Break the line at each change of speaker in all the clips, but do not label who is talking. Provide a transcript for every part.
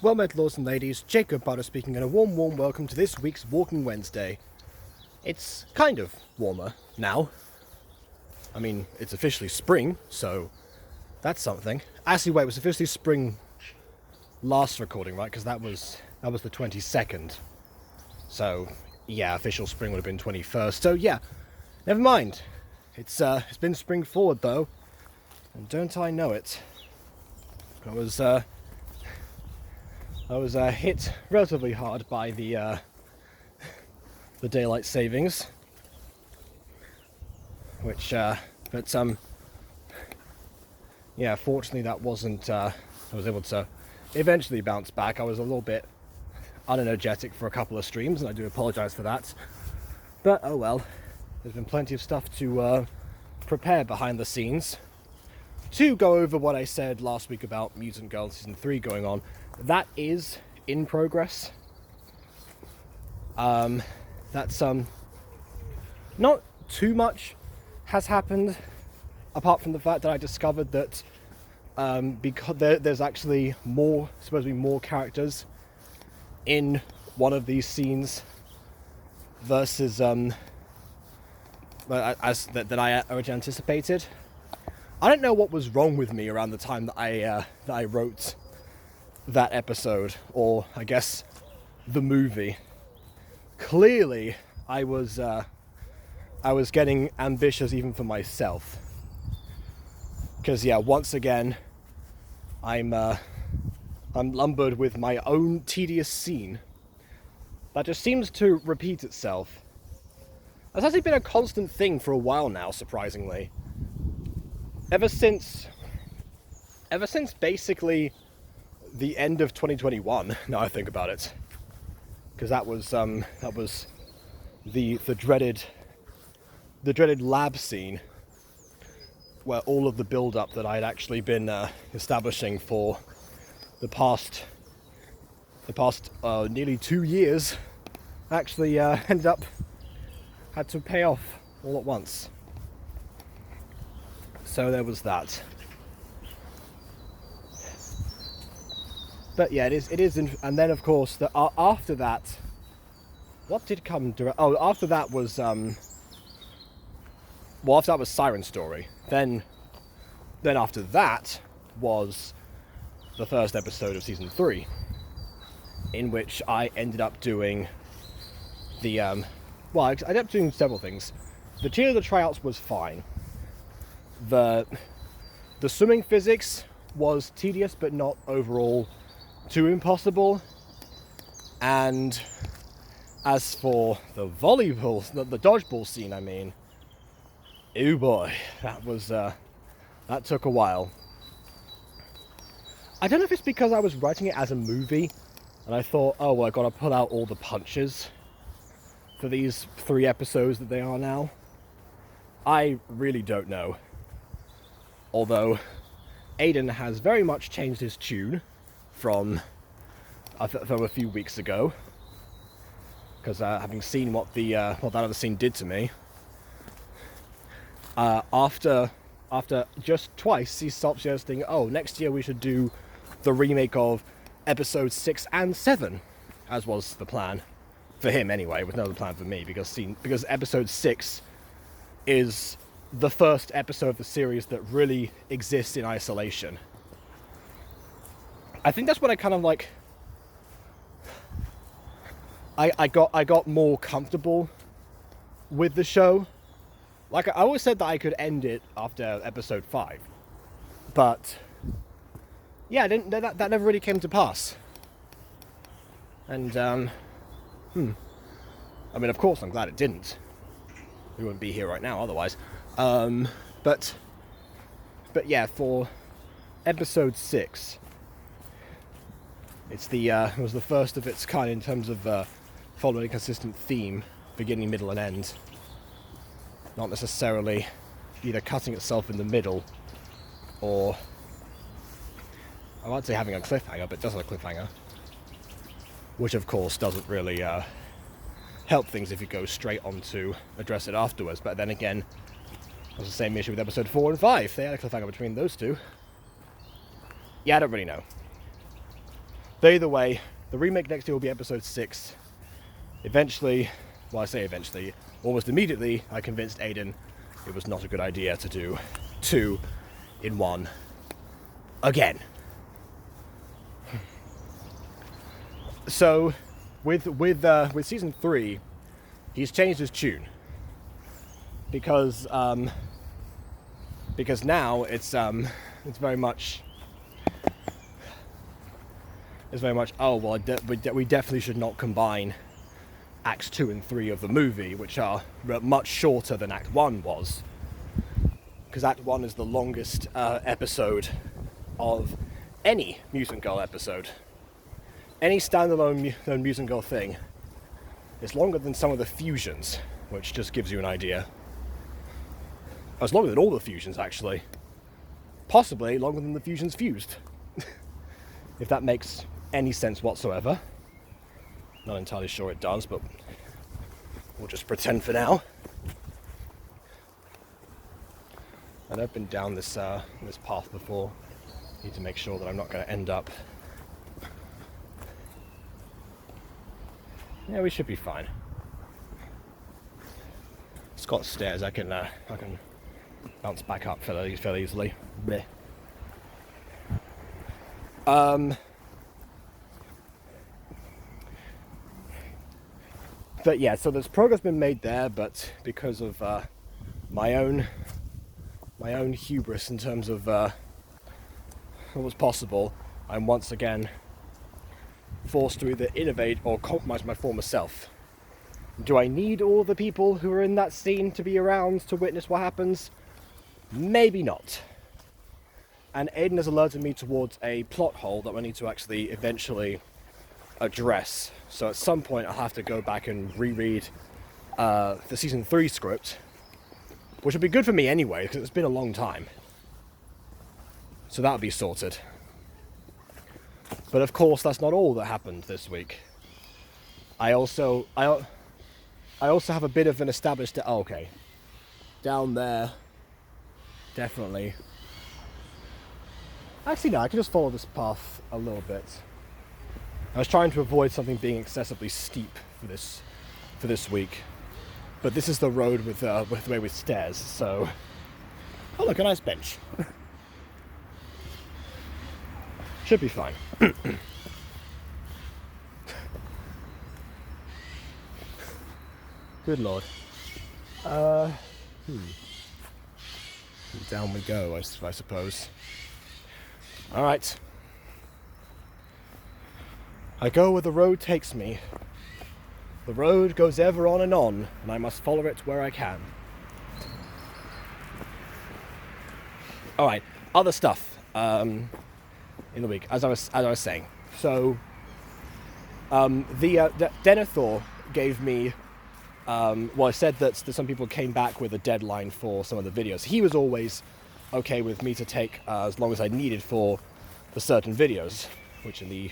Well met, lords and ladies, Jacob Butter speaking, and a warm welcome to this week's Walking Wednesday. It's kind of warmer now. I mean, it's officially spring, so that's something. Actually, wait, it was officially spring last recording, right? Because that was the 22nd. So, yeah, official spring would have been 21st. So, yeah, never mind. It's been spring forward, though. And don't I know it. I was hit relatively hard by the daylight savings, which, yeah, fortunately that wasn't. I was able to eventually bounce back. I was a little bit unenergetic for a couple of streams, and I do apologise for that. But oh well, there's been plenty of stuff to prepare behind the scenes. To go over what I said last week about Mutant Girl Season 3 going on, that is in progress. That's not too much has happened, apart from the fact that I discovered that because there's actually supposed to be more characters in one of these scenes versus than I originally anticipated. I don't know what was wrong with me around the time that I wrote that episode, or I guess the movie. Clearly, I was getting ambitious even for myself. Because yeah, once again, I'm lumbered with my own tedious scene that just seems to repeat itself. That's actually been a constant thing for a while now, surprisingly. Ever since basically the end of 2021, now I think about it, because that was the dreaded lab scene where all of the build-up that I had actually been establishing for the past nearly 2 years actually had to pay off all at once. So there was that. But yeah, it is, and then of course after that, what did come direct? Oh, after that was after that was Siren Story. Then after that was the first episode of season 3, in which I ended up doing the I ended up doing several things. The cheerleader tryouts was fine. The swimming physics was tedious, but not overall too impossible. And as for the volleyball, the dodgeball scene, I mean, oh boy, that took a while. I don't know if it's because I was writing it as a movie, and I thought, oh well, I gotta pull out all the punches for these 3 episodes that they are now. I really don't know. Although Aiden has very much changed his tune from a few weeks ago, because having seen what that other scene did to me, after just twice he stopped suggesting, oh, next year we should do the remake of episodes 6 and 7, as was the plan for him anyway. It was no plan for me, because episode 6 is the first episode of the series that really exists in isolation. I think that's what I kind of like. I got more comfortable with the show. Like, I always said that I could end it after episode 5, but yeah, that never really came to pass. And I mean, of course, I'm glad it didn't. We wouldn't be here right now otherwise. But yeah, for episode 6, it was the first of its kind in terms of following a consistent theme, beginning, middle, and end. Not necessarily either cutting itself in the middle, or I might say having a cliffhanger, but it does have a cliffhanger, which of course doesn't really help things if you go straight on to address it afterwards. But then again, it was the same issue with episode 4 and 5. They had a cliffhanger between those two. Yeah, I don't really know. But either way, the remake next year will be episode 6. Eventually, well, I say eventually, almost immediately, I convinced Aiden it was not a good idea to do 2 in 1 again. So, with season 3, he's changed his tune because now it's very much oh well, we definitely should not combine Acts 2 and 3 of the movie, which are much shorter than Act 1 was, because Act 1 is the longest episode of any Mutant Girl episode. Any standalone Mutant Girl thing is longer than some of the fusions, which just gives you an idea. It's longer than all the fusions, actually. Possibly longer than the fusions fused. If that makes any sense whatsoever. Not entirely sure it does, but we'll just pretend for now. And I've been down this path before. Need to make sure that I'm not going to end up. Yeah, we should be fine. It's got stairs. I can bounce back up fairly easily. Bleh. But yeah, so there's progress been made there, but because of my own hubris in terms of what was possible, I'm once again forced to either innovate or compromise my former self. Do I need all the people who are in that scene to be around to witness what happens? Maybe not. And Aiden has alerted me towards a plot hole that I need to actually eventually address. So at some point I'll have to go back and reread the season 3 script, which would be good for me anyway, because it's been a long time. So that'll be sorted. But of course, that's not all that happened this week. I also have a bit of an established... Oh, okay. Down there. Definitely. Actually, no, I can just follow this path a little bit. I was trying to avoid something being excessively steep for this week. But this is the road with stairs, so... Oh, look, a nice bench. Should be fine. Good lord. Down we go, I suppose. Alright. I go where the road takes me. The road goes ever on, and I must follow it where I can. Alright, other stuff. In the week, as I was saying. So, Denethor gave me, I said that some people came back with a deadline for some of the videos. He was always okay with me to take as long as I needed for certain videos, which in the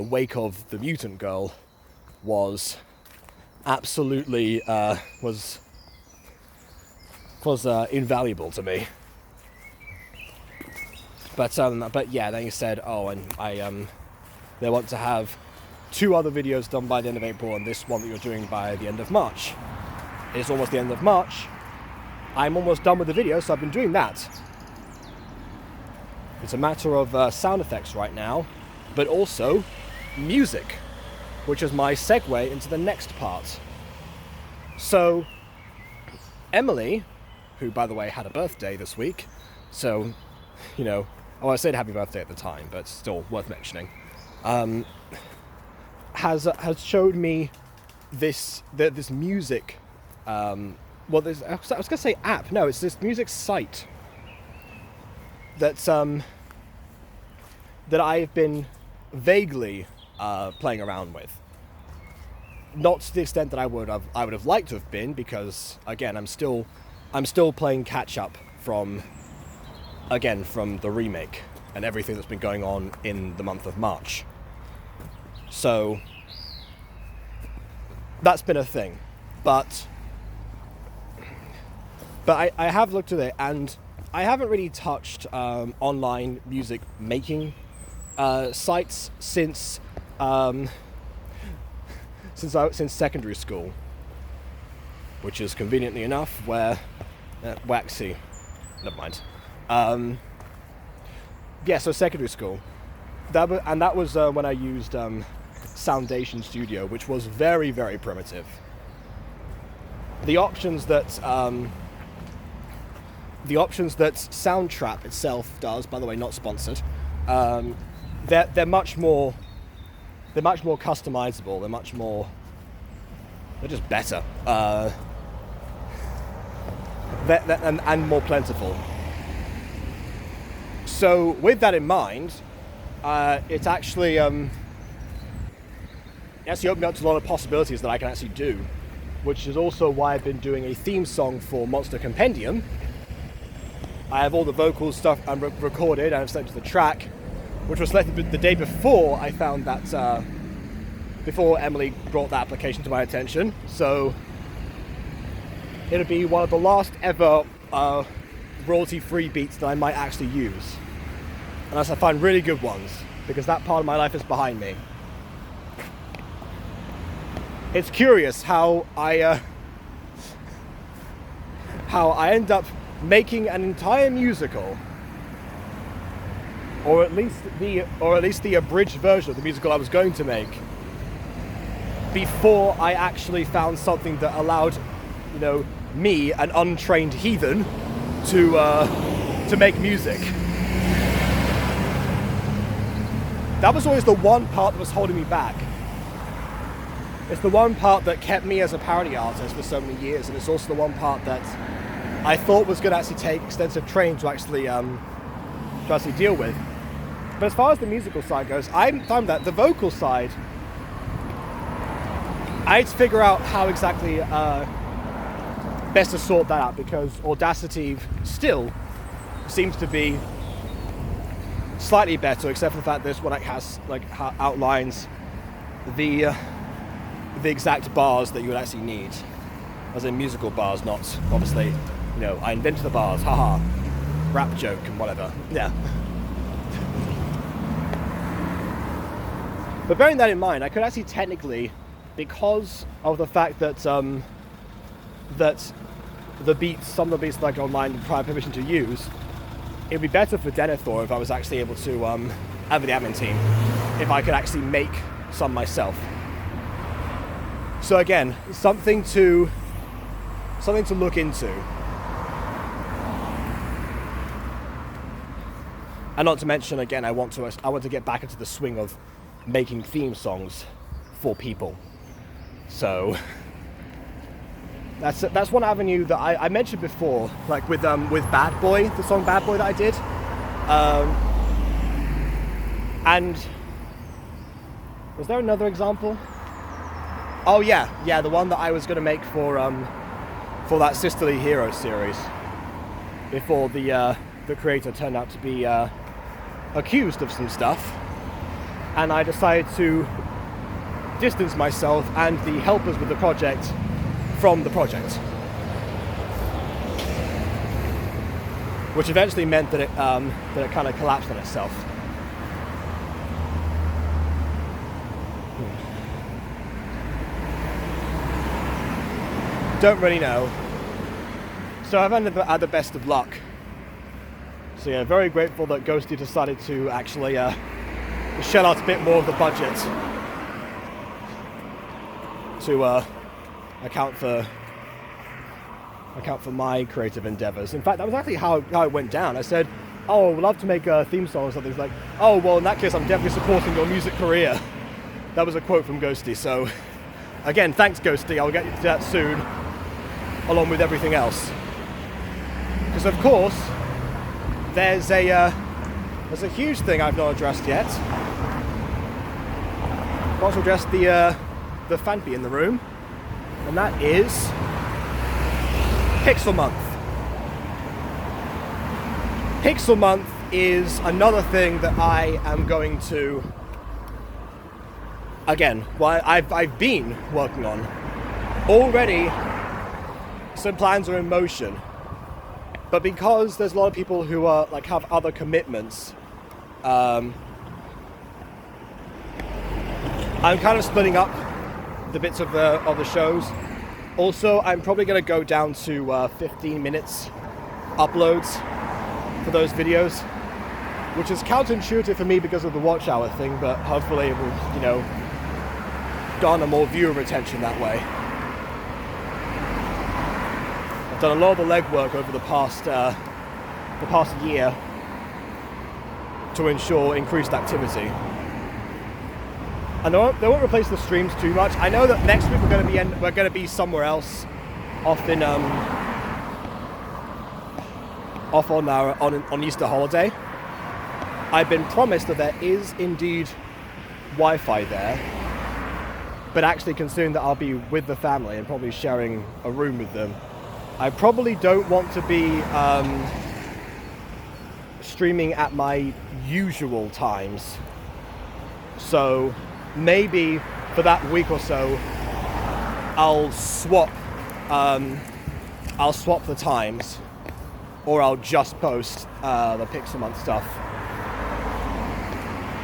wake of the Mutant Girl was absolutely was invaluable to me. But yeah, then he said, oh, and they want to have 2 other videos done by the end of April, and this one that you're doing by the end of March. It's almost the end of March. I'm almost done with the video, so I've been doing that. It's a matter of sound effects right now, but also music, which is my segue into the next part. So, Emily, who, by the way, had a birthday this week, so, you know, I said happy birthday at the time, but still worth mentioning, has showed me this music. I was going to say app. No, it's this music site that I've been vaguely playing around with. Not to the extent that I would have liked to have been, because again, I'm still playing catch up from the remake and everything that's been going on in the month of March. So that's been a thing, but I have looked at it, and I haven't really touched online music making sites since secondary school, which is conveniently enough where waxy. Never mind. So secondary school. That was when I used Soundation Studio, which was very, very primitive. The options that Soundtrap itself does, by the way, not sponsored, they're much more customizable. They're just better. And more plentiful. So with that in mind, it actually opened me up to a lot of possibilities that I can actually do, which is also why I've been doing a theme song for Monster Compendium. I have all the vocal stuff recorded, and I've sent to the track, which was selected the day before I found that, before Emily brought that application to my attention. So it'll be one of the last ever royalty-free beats that I might actually use. Unless I find really good ones, because that part of my life is behind me. It's curious how I end up making an entire musical, or at least the abridged version of the musical I was going to make, before I actually found something that allowed, me, an untrained heathen, to make music. That was always the one part that was holding me back. It's the one part that kept me as a parody artist for so many years, and it's also the one part that I thought was going to actually take extensive training to actually deal with. But as far as the musical side goes, I found that the vocal side, I had to figure out how exactly best to sort that out, because Audacity still seems to be slightly better, except for the fact this one has outlines the exact bars that you would actually need, as in musical bars, not obviously, I invented the bars, haha, rap joke and whatever. Yeah. But bearing that in mind, I could actually technically, because of the fact that some of the beats that I go online require permission to use, it would be better for Denethor if I was actually able to, have the admin team, if I could actually make some myself. So again, something to look into. And not to mention, again, I want to get back into the swing of making theme songs for people. So that's one avenue that I mentioned before, like with Bad Boy, the song Bad Boy that I did. And was there another example? Oh yeah, the one that I was going to make for that Sisterly Hero series, before the creator turned out to be accused of some stuff, and I decided to distance myself and the helpers with the project from the project, which eventually meant that it kind of collapsed on itself. Don't really know. So I've ended up at the best of luck. So yeah, very grateful that Ghosty decided to actually shell out a bit more of the budget to account for my creative endeavors. In fact, that was actually how it went down. I said, "Oh, I would love to make a theme song or something." It's like, "Oh, well, in that case, I'm definitely supporting your music career." That was a quote from Ghosty. So again, thanks, Ghosty. I'll get you to that soon, along with everything else. Because of course, there's a huge thing I've not addressed yet. I've also addressed the fanpy in the room, and that is Pixelmonth. Pixelmonth is another thing that I am going to, again, I've been working on. Already, some plans are in motion. But because there's a lot of people who are have other commitments, I'm kind of splitting up the bits of the shows. Also, I'm probably going to go down to 15 minutes uploads for those videos, which is counterintuitive for me because of the watch hour thing, but hopefully it will, you know, garner more viewer retention that way. I've done a lot of the legwork over the past year to ensure increased activity. And they won't replace the streams too much. I know that next week we're going to be somewhere else, off on Easter holiday. I've been promised that there is indeed Wi-Fi there, but actually considering that I'll be with the family and probably sharing a room with them, I probably don't want to be streaming at my usual times. So maybe for that week or so, I'll swap the times, or I'll just post the Pixelmonth stuff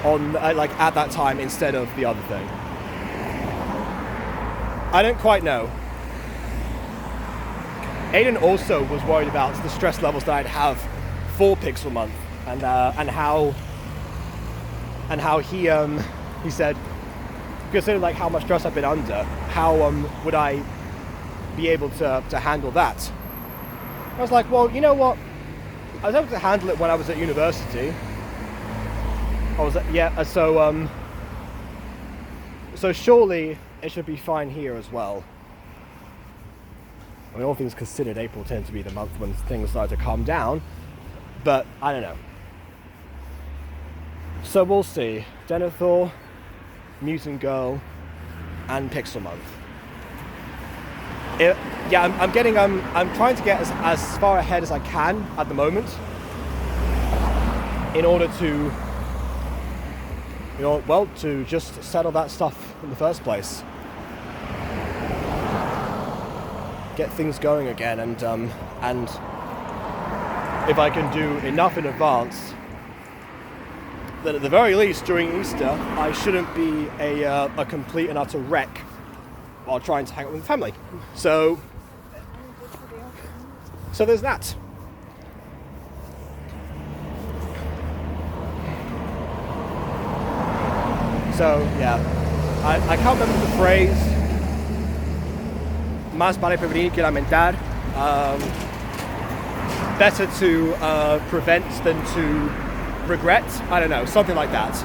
on like at that time instead of the other thing. I don't quite know. Aiden also was worried about the stress levels that I'd have for Pixelmonth, and how he said, considering like how much stress I've been under, how would I be able to handle that? I was like, well, you know what? I was able to handle it when I was at university. So surely it should be fine here as well. I mean, all things considered, April tends to be the month when things start to calm down, but I don't know. So we'll see. Denethor, Mutant Girl, and Pixelmonth. I'm trying to get as far ahead as I can at the moment in order to, to just settle that stuff in the first place. Get things going again, and if I can do enough in advance, that at the very least during Easter I shouldn't be a complete and utter wreck while trying to hang out with the family. So there's that. So yeah, I can't remember the phrase. Más vale prevenir que lamentar. Better to prevent than to regret. I don't know, something like that.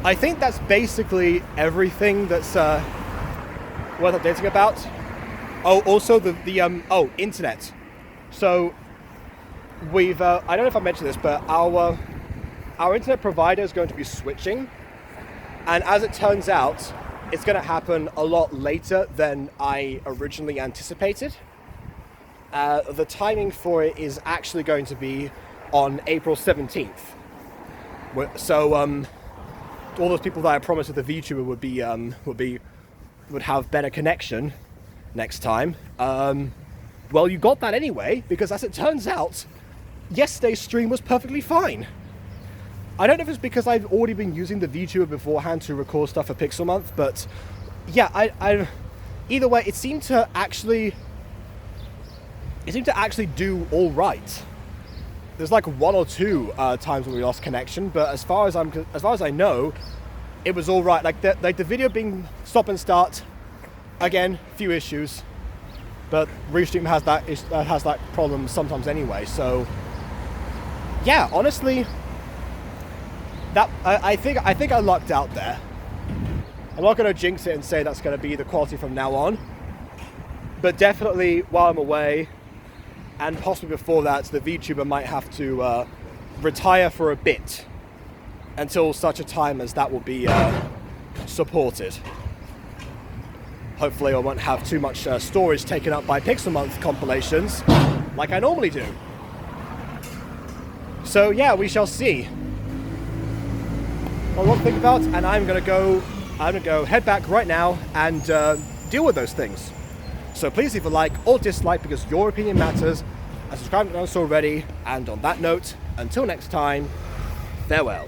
I think that's basically everything that's worth updating about. Oh, also the internet. So we've I don't know if I mentioned this, but our internet provider is going to be switching, and as it turns out, it's going to happen a lot later than I originally anticipated. The timing for it is actually going to be on April 17th. So all those people that I promised that the VTuber would have better connection next time. Well, you got that anyway, because as it turns out, yesterday's stream was perfectly fine. I don't know if it's because I've already been using the VTuber beforehand to record stuff for Pixelmonth, but yeah, I either way, it seemed to actually do all right. There's like one or two times when we lost connection, but as far as I know, it was all right. Like the video being stop and start, again, few issues, but Restream has that problem sometimes anyway. So yeah, honestly, that I think I lucked out there. I'm not going to jinx it and say that's going to be the quality from now on, but definitely while I'm away, and possibly before that, the VTuber might have to retire for a bit until such a time as that will be supported. Hopefully I won't have too much storage taken up by Pixelmonth compilations like I normally do. So yeah, we shall see. Well, what to think about, and I'm gonna go head back right now and deal with those things. So please leave a like or dislike because your opinion matters, and subscribe if you haven't done so already. And on that note, until next time, farewell.